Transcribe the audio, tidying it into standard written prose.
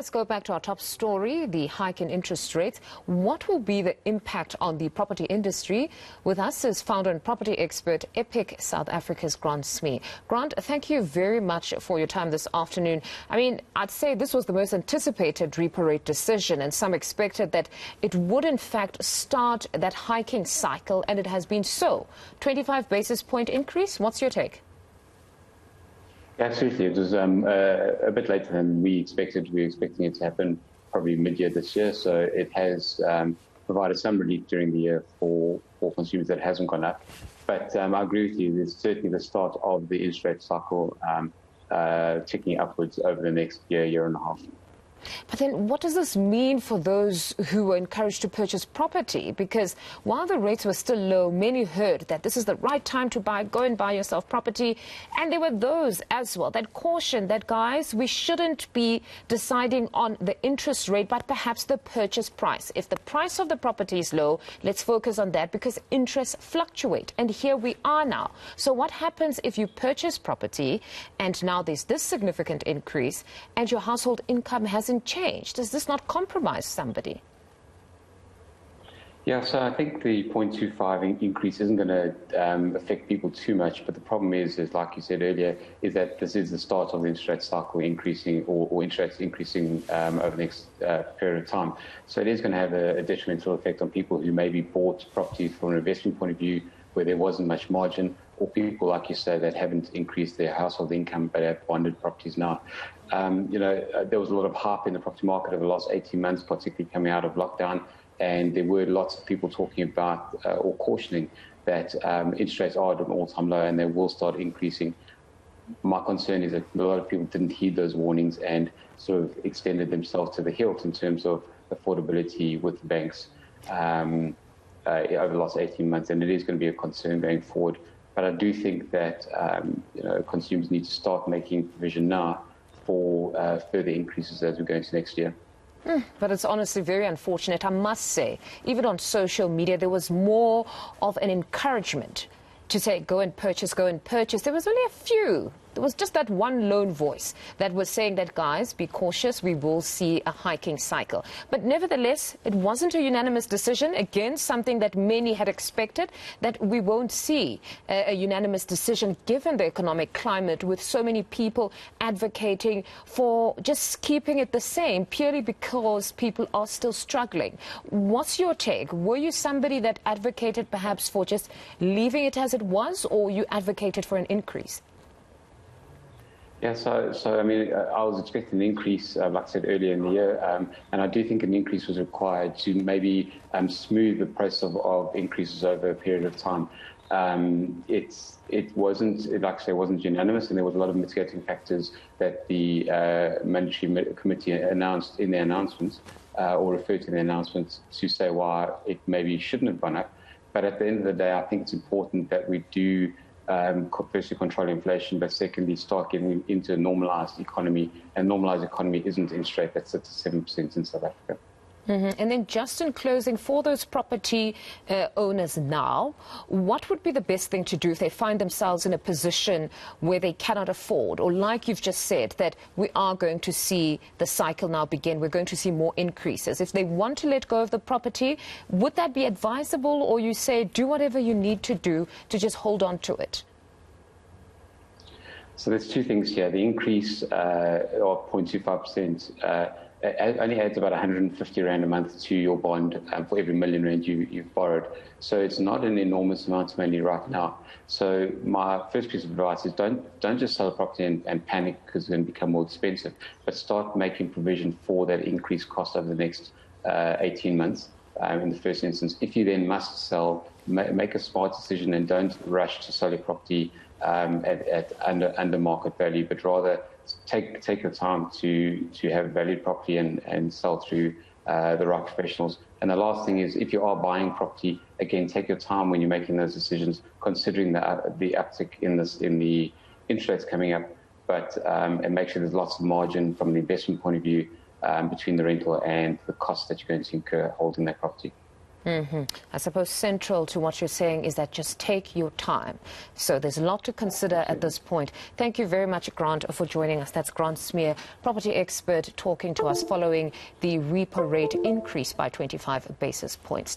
Let's go back to our top story, the hike in interest rates. What will be the impact on the property industry? With us is founder and property expert, Epic South Africa's Grant Smee. Grant, thank you very much for your time this afternoon. I mean, I'd say this was the most anticipated repo rate decision, and some expected that it would in fact start that hiking cycle, and it has been so. 25 basis point increase. What's your take? Absolutely. It was a bit later than we expected. We were expecting it to happen probably mid-year this year. So it has provided some relief during the year for consumers that hasn't gone up. But I agree with you. It's certainly the start of the interest rate cycle ticking upwards over the next year and a half. But then what does this mean for those who were encouraged to purchase property? Because while the rates were still low, many heard that this is the right time to go and buy yourself property. And there were those as well that cautioned that, guys, we shouldn't be deciding on the interest rate, but perhaps the purchase price. If the price of the property is low, let's focus on that because interests fluctuate. And here we are now. So what happens if you purchase property and now there's this significant increase and your household income hasn't changed? Does this not compromise somebody? Yeah, so I think the 0.25 increase isn't going to affect people too much. But the problem is like you said earlier, is that this is the start of the interest rate cycle increasing or interest rates increasing over the next period of time. So it is going to have a detrimental effect on people who maybe bought properties from an investment point of view where there wasn't much margin, or people, like you say, that haven't increased their household income but have bonded properties now. There was a lot of hype in the property market over the last 18 months, particularly coming out of lockdown, and there were lots of people talking about or cautioning that interest rates are at an all-time low and they will start increasing. My concern is that a lot of people didn't heed those warnings and sort of extended themselves to the hilt in terms of affordability with banks over the last 18 months, and it is going to be a concern going forward. But I do think that consumers need to start making provision now for further increases as we go into next year. But it's honestly very unfortunate, I must say. Even on social media, there was more of an encouragement to say, go and purchase, go and purchase. There was only a few. There was just that one lone voice that was saying that, guys, be cautious, we will see a hiking cycle. But nevertheless, it wasn't a unanimous decision. Again, something that many had expected, that we won't see a unanimous decision given the economic climate, with so many people advocating for just keeping it the same purely because people are still struggling. What's your take? Were you somebody that advocated perhaps for just leaving it as it was, or you advocated for an increase? Yeah, so I mean, I was expecting an increase, like I said earlier in the year, and I do think an increase was required to maybe smooth the process of increases over a period of time. It wasn't, like I say, it wasn't unanimous, and there was a lot of mitigating factors that the Monetary Committee announced in their announcements, or referred to the announcements to say why it maybe shouldn't have gone up. But at the end of the day, I think it's important that we do firstly control inflation, but secondly start getting into a normalized economy. And normalized economy isn't interest rate that's at 7% in South Africa. And then just in closing, for those property owners now, what would be the best thing to do if they find themselves in a position where they cannot afford, or like you've just said, that we are going to see the cycle now begin, we're going to see more increases. If they want to let go of the property, would that be advisable, or you say do whatever you need to do to just hold on to it? So there's two things here. The increase of 0.25% only adds about 150 Rand a month to your bond for every million Rand you've borrowed. So it's not an enormous amount of money right now. So my first piece of advice is don't just sell a property and panic because it's going to become more expensive, but start making provision for that increased cost over the next 18 months in the first instance. If you then must sell, make a smart decision and don't rush to sell your property at under market value, but rather take your time to have valued property and sell through the right professionals. And the last thing is, if you are buying property, again, take your time when you're making those decisions, considering the uptick in the interest rates coming up, but and make sure there's lots of margin from the investment point of view between the rental and the cost that you're going to incur holding that property. I suppose central to what you're saying is that just take your time. So there's a lot to consider at this point. Thank you very much, Grant, for joining us. That's Grant Smee, property expert, talking to us following the repo rate increase by 25 basis points.